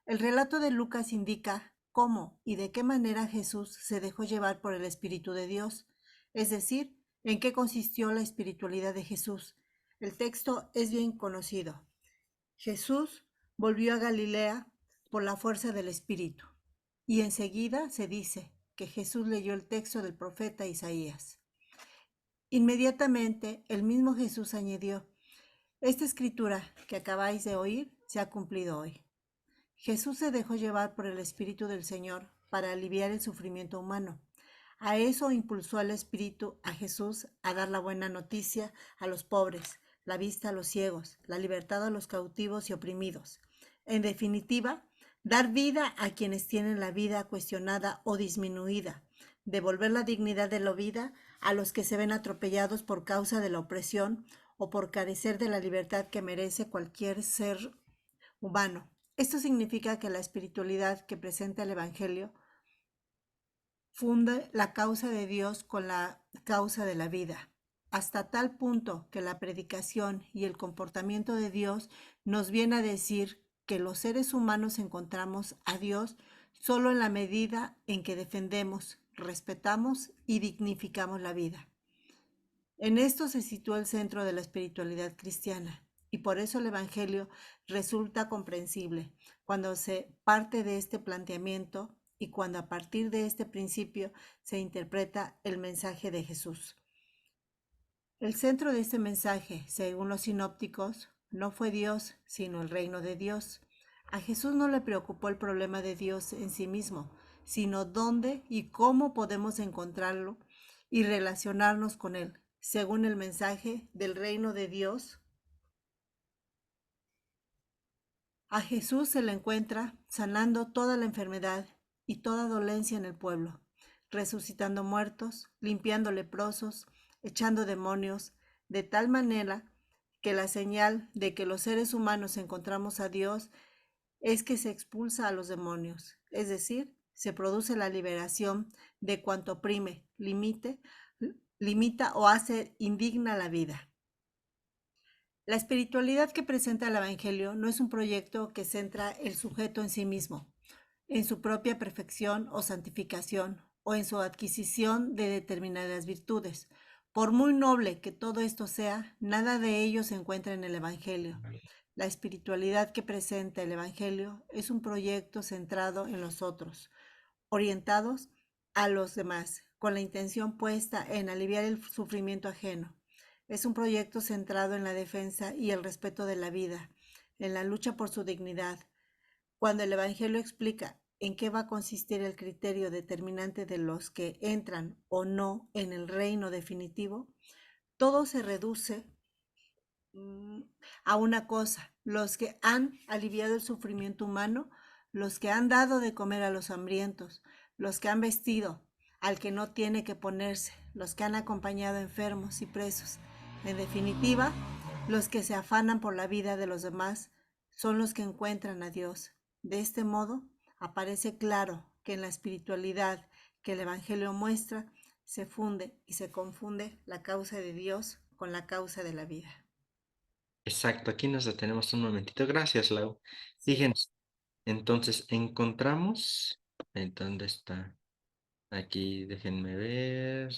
El relato de Lucas indica cómo y de qué manera Jesús se dejó llevar por el Espíritu de Dios, es decir, en qué consistió la espiritualidad de Jesús. El texto es bien conocido. Jesús volvió a Galilea por la fuerza del Espíritu, y enseguida se dice que Jesús leyó el texto del profeta Isaías. Inmediatamente el mismo Jesús añadió: esta escritura que acabáis de oír se ha cumplido hoy. Jesús se dejó llevar por el Espíritu del Señor para aliviar el sufrimiento humano. A eso impulsó al Espíritu a Jesús a dar la buena noticia a los pobres, la vista a los ciegos, la libertad a los cautivos y oprimidos. En definitiva, dar vida a quienes tienen la vida cuestionada o disminuida, devolver la dignidad de la vida a los que se ven atropellados por causa de la opresión o por carecer de la libertad que merece cualquier ser humano. Esto significa que la espiritualidad que presenta el Evangelio funde la causa de Dios con la causa de la vida, hasta tal punto que la predicación y el comportamiento de Dios nos viene a decir que los seres humanos encontramos a Dios solo en la medida en que defendemos, respetamos y dignificamos la vida. En esto se sitúa el centro de la espiritualidad cristiana, y por eso el Evangelio resulta comprensible cuando se parte de este planteamiento y cuando a partir de este principio se interpreta el mensaje de Jesús. El centro de este mensaje, según los sinópticos, no fue Dios, sino el reino de Dios. A Jesús no le preocupó el problema de Dios en sí mismo, sino dónde y cómo podemos encontrarlo y relacionarnos con él, según el mensaje del reino de Dios. A Jesús se le encuentra sanando toda la enfermedad y toda dolencia en el pueblo, resucitando muertos, limpiando leprosos, echando demonios, de tal manera que la señal de que los seres humanos encontramos a Dios es que se expulsa a los demonios, es decir, se produce la liberación de cuanto oprime, limita o hace indigna la vida. La espiritualidad que presenta el Evangelio no es un proyecto que centra el sujeto en sí mismo, en su propia perfección o santificación, o en su adquisición de determinadas virtudes. Por muy noble que todo esto sea, nada de ello se encuentra en el Evangelio. La espiritualidad que presenta el Evangelio es un proyecto centrado en los otros, orientados a los demás, con la intención puesta en aliviar el sufrimiento ajeno. Es un proyecto centrado en la defensa y el respeto de la vida, en la lucha por su dignidad. Cuando el Evangelio explica en qué va a consistir el criterio determinante de los que entran o no en el reino definitivo, todo se reduce a una cosa: los que han aliviado el sufrimiento humano, los que han dado de comer a los hambrientos, los que han vestido al que no tiene que ponerse, los que han acompañado a enfermos y presos. En definitiva, los que se afanan por la vida de los demás son los que encuentran a Dios. De este modo, aparece claro que en la espiritualidad que el Evangelio muestra se funde y se confunde la causa de Dios con la causa de la vida. Exacto, aquí nos detenemos un momentito. Gracias, Lau. Fíjense, entonces encontramos, ¿en dónde está? Aquí, déjenme ver.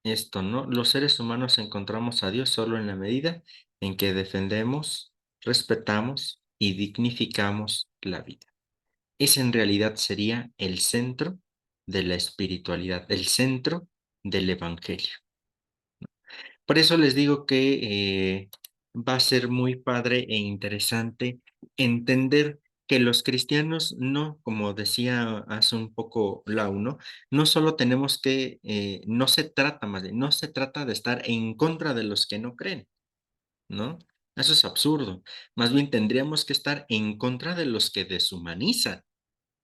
Esto, ¿no? Los seres humanos encontramos a Dios solo en la medida en que defendemos, respetamos y dignificamos la vida. Ese en realidad sería el centro de la espiritualidad, el centro del Evangelio. Por eso les digo que va a ser muy padre e interesante entender que los cristianos no, como decía hace un poco Lau, ¿no? No solo tenemos que, no se trata más de, no se trata de estar en contra de los que no creen, ¿no? Eso es absurdo. Más bien tendríamos que estar en contra de los que deshumanizan,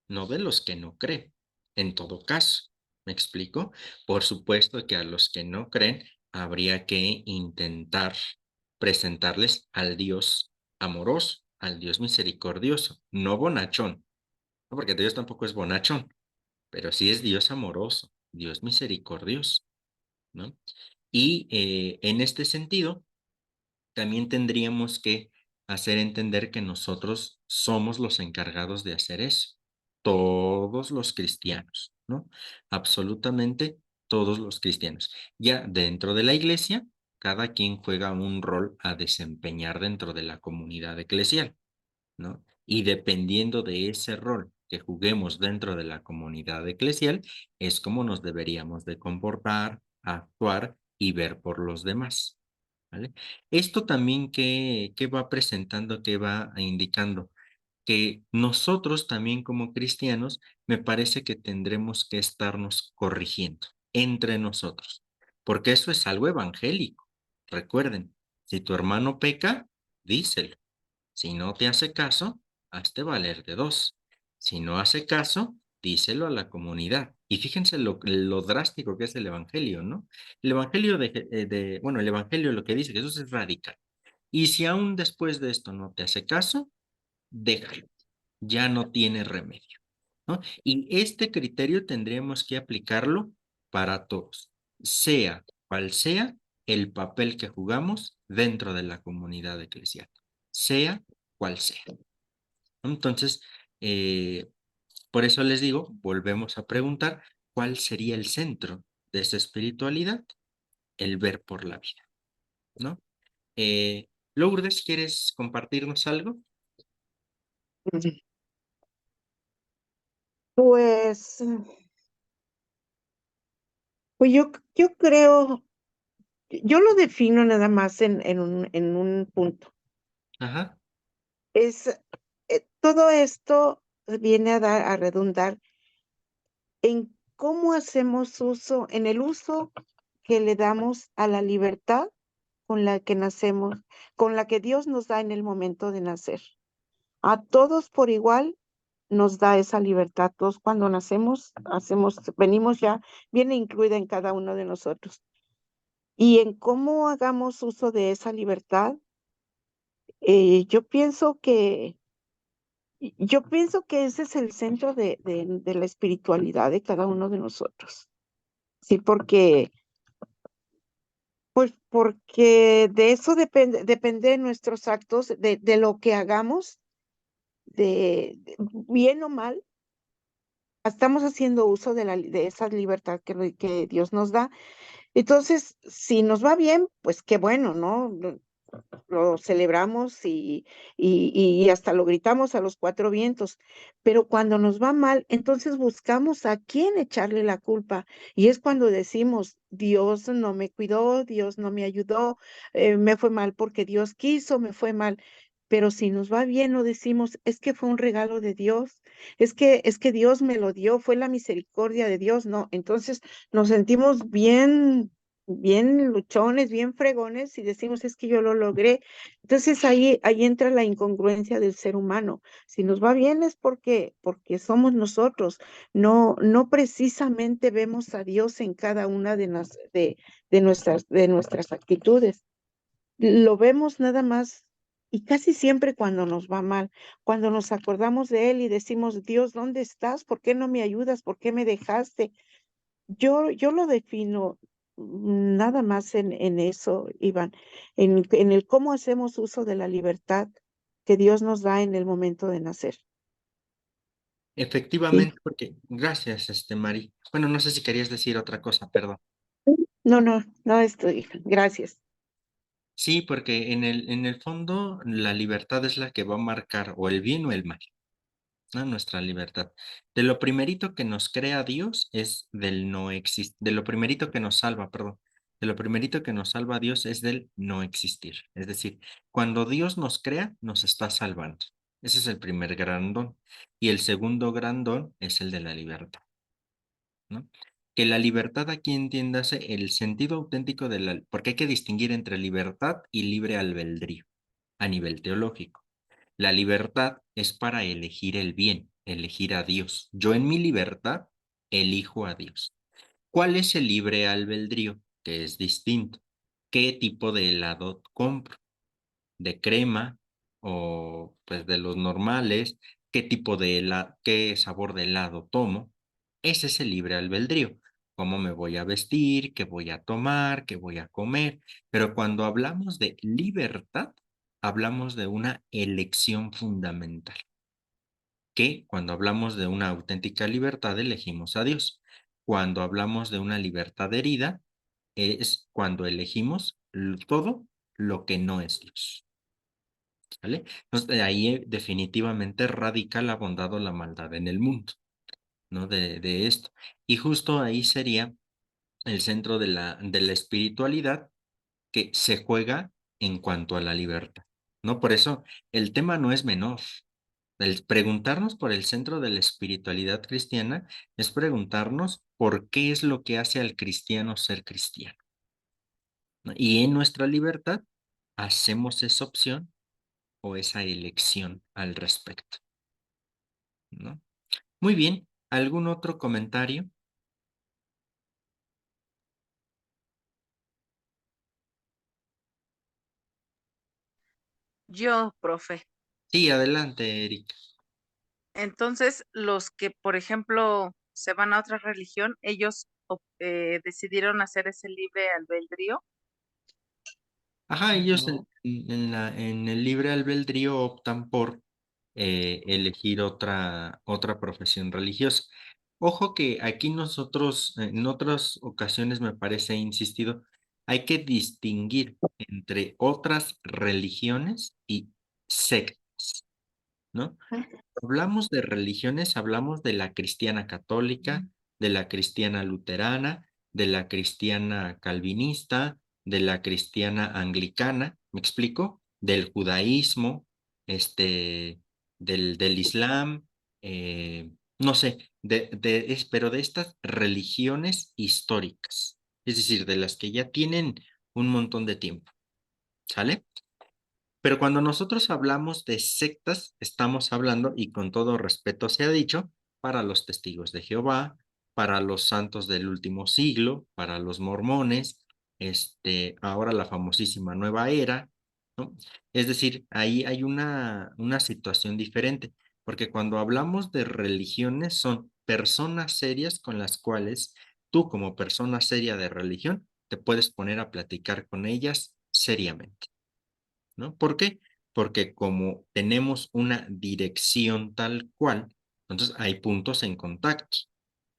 no de los que no creen. En todo caso, ¿me explico? Por supuesto que a los que no creen habría que intentar presentarles al Dios amoroso, al Dios misericordioso, no bonachón, ¿no? Porque Dios tampoco es bonachón, pero sí es Dios amoroso, Dios misericordioso, ¿no? Y en este sentido, también tendríamos que hacer entender que nosotros somos los encargados de hacer eso. Todos los cristianos, ¿no? Absolutamente todos los cristianos. Ya dentro de la iglesia, cada quien juega un rol a desempeñar dentro de la comunidad eclesial, ¿no? Y dependiendo de ese rol que juguemos dentro de la comunidad eclesial, es como nos deberíamos de comportar, actuar y ver por los demás, ¿vale? Esto también que va presentando, que va indicando que nosotros también como cristianos, me parece que tendremos que estarnos corrigiendo entre nosotros, porque eso es algo evangélico. Recuerden, si tu hermano peca, díselo. Si no te hace caso, hazte valer de dos. Si no hace caso, díselo a la comunidad. Y fíjense lo drástico que es el evangelio, ¿no? El evangelio bueno, el evangelio lo que dice Jesús es radical. Y si aún después de esto no te hace caso, déjalo, ya no tiene remedio, ¿no? Y este criterio tendríamos que aplicarlo para todos, sea cual sea el papel que jugamos dentro de la comunidad eclesial, sea cual sea. Entonces, por eso les digo, volvemos a preguntar, ¿cuál sería el centro de esa espiritualidad? El ver por la vida, ¿no? Lourdes, ¿quieres compartirnos algo? Pues, pues yo creo, yo lo defino nada más en un punto. Ajá. Es, todo esto viene a redundar en cómo hacemos uso, en el uso que le damos a la libertad con la que nacemos, con la que Dios nos da en el momento de nacer. A todos por igual nos da esa libertad. Todos cuando nacemos, venimos ya, viene incluida en cada uno de nosotros. Y en cómo hagamos uso de esa libertad, yo pienso que ese es el centro de la espiritualidad de cada uno de nosotros. Sí, porque de eso depende nuestros actos, de lo que hagamos, bien o mal, estamos haciendo uso de esa libertad que Dios nos da. Entonces, si nos va bien, pues qué bueno, ¿no? Lo celebramos y hasta lo gritamos a los cuatro vientos. Pero cuando nos va mal, entonces buscamos a quién echarle la culpa. Y es cuando decimos, Dios no me cuidó, Dios no me ayudó, me fue mal porque Dios quiso, me fue mal. Pero si nos va bien, no decimos, es que fue un regalo de Dios, es que Dios me lo dio, fue la misericordia de Dios, no. Entonces nos sentimos bien luchones, bien fregones y decimos es que yo lo logré. Entonces ahí entra la incongruencia del ser humano. Si nos va bien es porque somos nosotros. No precisamente vemos a Dios en cada una de nuestras actitudes. Lo vemos nada más y casi siempre cuando nos va mal, cuando nos acordamos de Él y decimos, Dios, ¿dónde estás? ¿Por qué no me ayudas? ¿Por qué me dejaste? Yo lo defino nada más en eso, Iván, en el cómo hacemos uso de la libertad que Dios nos da en el momento de nacer. Sí. Efectivamente, porque, gracias, Mari. Bueno, no sé si querías decir otra cosa, perdón. No estoy, gracias. Sí, porque en el fondo la libertad es la que va a marcar o el bien o el mal, ¿no? Nuestra libertad. De lo primerito que nos crea Dios es del no existir, de lo primerito que nos salva, perdón, de lo primerito que nos salva Dios es del no existir. Es decir, cuando Dios nos crea, nos está salvando. Ese es el primer gran don. Y el segundo gran don es el de la libertad, ¿no? Que la libertad aquí entiéndase el sentido auténtico de la, porque hay que distinguir entre libertad y libre albedrío a nivel teológico. La libertad es para elegir el bien, elegir a Dios. Yo en mi libertad elijo a Dios. ¿Cuál es el libre albedrío? Que es distinto. ¿Qué tipo de helado compro? ¿De crema o pues de los normales? ¿Qué tipo de helado, qué sabor de helado tomo? Ese es el libre albedrío. ¿Cómo me voy a vestir? ¿Qué voy a tomar? ¿Qué voy a comer? Pero cuando hablamos de libertad, hablamos de una elección fundamental, que cuando hablamos de una auténtica libertad elegimos a Dios. Cuando hablamos de una libertad herida, es cuando elegimos todo lo que no es Dios. ¿Vale? Entonces, de ahí definitivamente radica la bondad o la maldad en el mundo, ¿no? De esto. Y justo ahí sería el centro de la espiritualidad que se juega en cuanto a la libertad, ¿no? Por eso el tema no es menor. El preguntarnos por el centro de la espiritualidad cristiana es preguntarnos por qué es lo que hace al cristiano ser cristiano, ¿no? Y en nuestra libertad hacemos esa opción o esa elección al respecto, ¿no? Muy bien, ¿algún otro comentario? Yo, profe. Sí, adelante, Erika. Entonces, los que, por ejemplo, se van a otra religión, ellos decidieron hacer ese libre albedrío. Ajá, ellos No. en el libre albedrío optan por elegir otra profesión religiosa. Ojo que aquí nosotros, en otras ocasiones me parece, he insistido, hay que distinguir entre otras religiones y sectas, ¿no? Hablamos de religiones, hablamos de la cristiana católica, de la cristiana luterana, de la cristiana calvinista, de la cristiana anglicana, ¿me explico? Del judaísmo, del islam, no sé, pero de estas religiones históricas, es decir, de las que ya tienen un montón de tiempo, ¿sale? Pero cuando nosotros hablamos de sectas, estamos hablando, y con todo respeto se ha dicho, para los testigos de Jehová, para los santos del último siglo, para los mormones, ahora la famosísima Nueva Era, ¿no? Es decir, ahí hay una situación diferente, porque cuando hablamos de religiones son personas serias con las cuales tú como persona seria de religión te puedes poner a platicar con ellas seriamente, ¿no? ¿Por qué? Porque como tenemos una dirección tal cual, entonces hay puntos en contacto,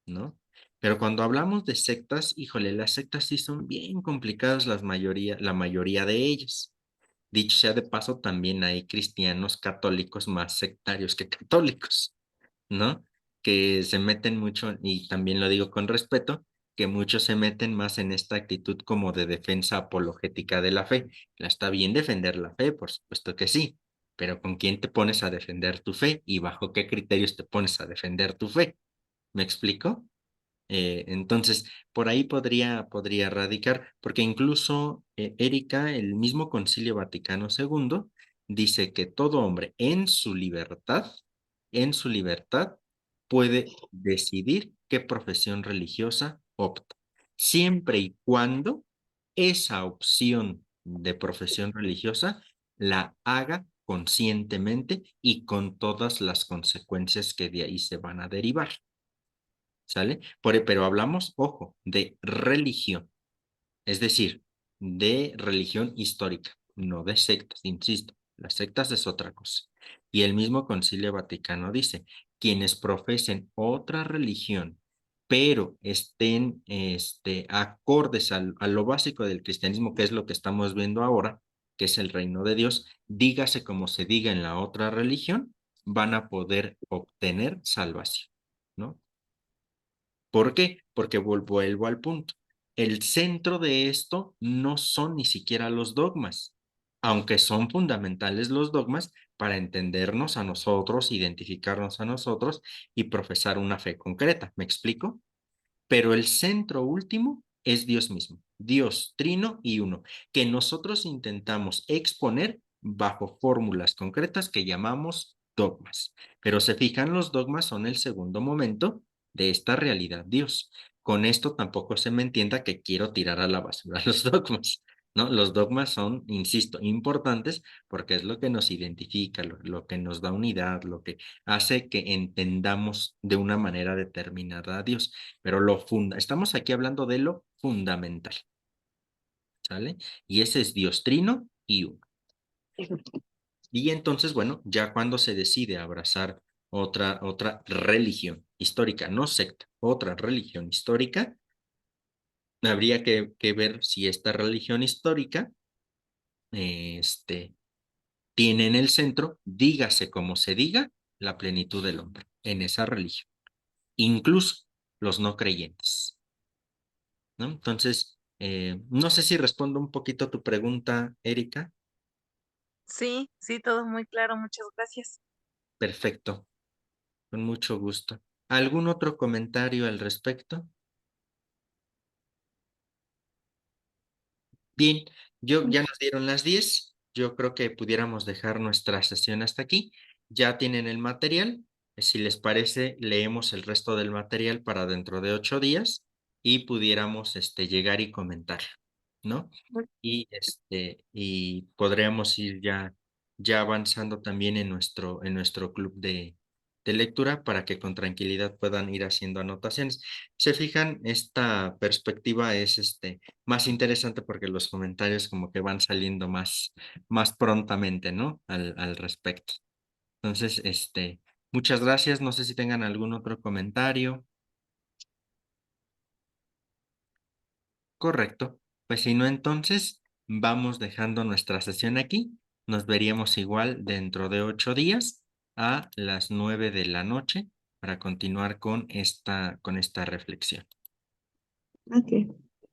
¿no? Pero cuando hablamos de sectas, híjole, las sectas sí son bien complicadas la mayoría de ellas. Dicho sea de paso, también hay cristianos católicos más sectarios que católicos, ¿no? Que se meten mucho, y también lo digo con respeto, que muchos se meten más en esta actitud como de defensa apologética de la fe. La está bien defender la fe, por supuesto que sí, pero ¿con quién te pones a defender tu fe y bajo qué criterios te pones a defender tu fe? ¿Me explico? Entonces, por ahí podría radicar, porque incluso Erika, el mismo Concilio Vaticano II, dice que todo hombre en su libertad, puede decidir qué profesión religiosa opta, siempre y cuando esa opción de profesión religiosa la haga conscientemente y con todas las consecuencias que de ahí se van a derivar. ¿Sale? Pero hablamos, ojo, de religión, es decir, de religión histórica, no de sectas, insisto, las sectas es otra cosa. Y el mismo Concilio Vaticano dice, quienes profesen otra religión, pero estén acordes a lo básico del cristianismo, que es lo que estamos viendo ahora, que es el reino de Dios, dígase como se diga en la otra religión, van a poder obtener salvación, ¿no? ¿Por qué? Porque vuelvo al punto. El centro de esto no son ni siquiera los dogmas, aunque son fundamentales los dogmas para entendernos a nosotros, identificarnos a nosotros y profesar una fe concreta. ¿Me explico? Pero el centro último es Dios mismo, Dios trino y uno, que nosotros intentamos exponer bajo fórmulas concretas que llamamos dogmas. Pero se fijan, los dogmas son el segundo momento de esta realidad Dios. Con esto tampoco se me entienda que quiero tirar a la basura los dogmas, ¿no? Los dogmas son, insisto, importantes porque es lo que nos identifica, lo que nos da unidad, lo que hace que entendamos de una manera determinada a Dios. Pero estamos aquí hablando de lo fundamental, ¿sale? Y ese es Dios trino y uno. Y entonces, bueno, ya cuando se decide abrazar otra religión histórica, no secta, otra religión histórica, habría que ver si esta religión histórica tiene en el centro, dígase como se diga, la plenitud del hombre en esa religión, incluso los no creyentes, ¿no? Entonces, no sé si respondo un poquito a tu pregunta, Erika. Sí, sí, todo muy claro, muchas gracias. Perfecto, con mucho gusto. ¿Algún otro comentario al respecto? Bien, ya nos dieron las 10. Yo creo que pudiéramos dejar nuestra sesión hasta aquí. Ya tienen el material. Si les parece, leemos el resto del material para dentro de 8 días y pudiéramos llegar y comentar, ¿no? Y podríamos ir ya avanzando también en nuestro club de lectura para que con tranquilidad puedan ir haciendo anotaciones. Se fijan, esta perspectiva es más interesante porque los comentarios como que van saliendo más prontamente, ¿no? Al respecto. Entonces, muchas gracias. No sé si tengan algún otro comentario. Correcto. Pues si no, entonces vamos dejando nuestra sesión aquí. Nos veríamos igual dentro de 8 días a las 9 de la noche para continuar con esta reflexión. Ok.